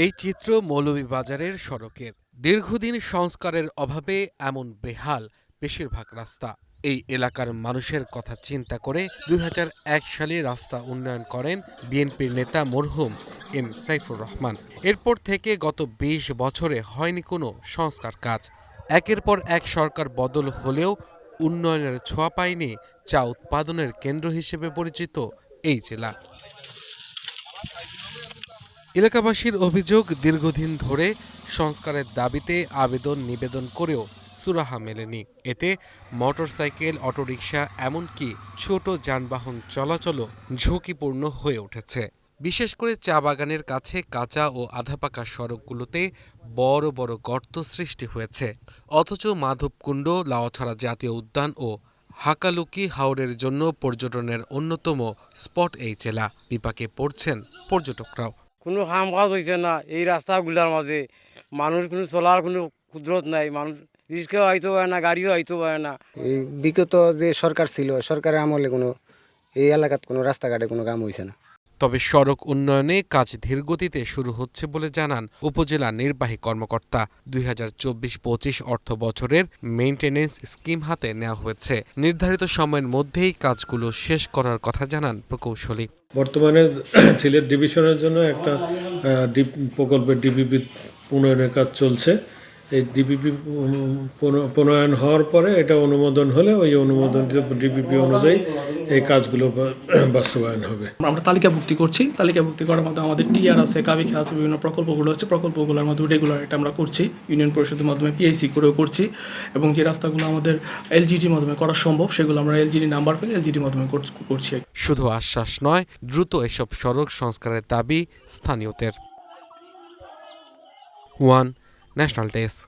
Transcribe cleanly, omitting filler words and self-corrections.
এই চিত্র মৌলভীবাজারের সড়কের। দীর্ঘদিন সংস্কারের অভাবে এমন বেহাল বেশিরভাগ রাস্তা। এই এলাকার মানুষের কথা চিন্তা করে ২০০১ সালে রাস্তা উন্নয়ন করেন বিএনপির নেতা মরহুম এম সাইফুর রহমান। এরপর থেকে গত ২০ বছরে হয়নি কোনো সংস্কার কাজ। একের পর এক সরকার বদল হলেও উন্নয়নের ছোঁয়া পায়নি চা উৎপাদনের কেন্দ্র হিসেবে পরিচিত এই জেলা। এলাকাবাসীর অভিযোগ, দীর্ঘদিন ধরে সংস্কারের দাবিতে আবেদন নিবেদন করেও সুরাহা মেলেনি। এতে মোটরসাইকেল, অটোরিকশা, এমনকি ছোট যানবাহন চলাচলও ঝুঁকিপূর্ণ হয়ে উঠেছে। বিশেষ করে চা বাগানের কাছে কাঁচা ও আধাপাকা সড়কগুলোতে বড় বড় গর্ত সৃষ্টি হয়েছে। অথচ মাধবকুণ্ড, লাউছড়া জাতীয় উদ্যান ও হাকালুকি হাওরের জন্য পর্যটনের অন্যতম স্পট এই জেলা। বিপাকে পড়ছেন পর্যটকরাও। কোনো কাম কাজ হয়েছে না এই রাস্তাগুলার মাঝে। মানুষ কোনো চলার কোনো কুদরত নাই, মানুষ রিক্সাও আইতে পারে না, গাড়িও আইতে পারে না। এই বিগত যে সরকার ছিল, সরকারের আমলে কোনো এই এলাকাত কোনো রাস্তাঘাটে কোনো কাম হয়েছে না। তবে সড়ক উন্নয়নে কাজ ধীরগতিতে শুরু হচ্ছে বলে জানান উপজেলা নির্বাহী কর্মকর্তা। ২০২৪-২৫ অর্থ বছরের মেইনটেনেন্স স্কিম হাতে নেওয়া হয়েছে। নির্ধারিত সময়ের মধ্যেই কাজগুলো শেষ করার কথা জানান প্রকৌশলী। বর্তমানে সিলেট ডিভিশনের জন্য একটা প্রকল্পের ডিপিপি প্রণয়নের কাজ চলছে। এই ডিপিপি প্রণয়ন হওয়ার পরে এটা অনুমোদন হলে ওই অনুমোদন ডিপিপি অনুযায়ী এই কাজগুলো বাস্তবায়ন হবে। আমরা তালিকাভুক্তি করছি। তালিকাভুক্তি করার মধ্যে আমাদের টিআর আছে, কাবিখা আছে, বিভিন্ন প্রকল্পগুলো আছে। প্রকল্পগুলোর মধ্যে রেগুলার এটা আমরা করছি, ইউনিয়ন পরিষদের মাধ্যমে পিআইসি করেও করছি। এবং যে রাস্তাগুলো আমাদের এলজিডির মাধ্যমে করা সম্ভব সেগুলো আমরা এলজিডি নাম্বার পেলে এলজিডির মাধ্যমে করছি। শুধু আশ্বাস নয়, দ্রুত এসব সড়ক সংস্কারের দাবি স্থানীয়দের। One national desk.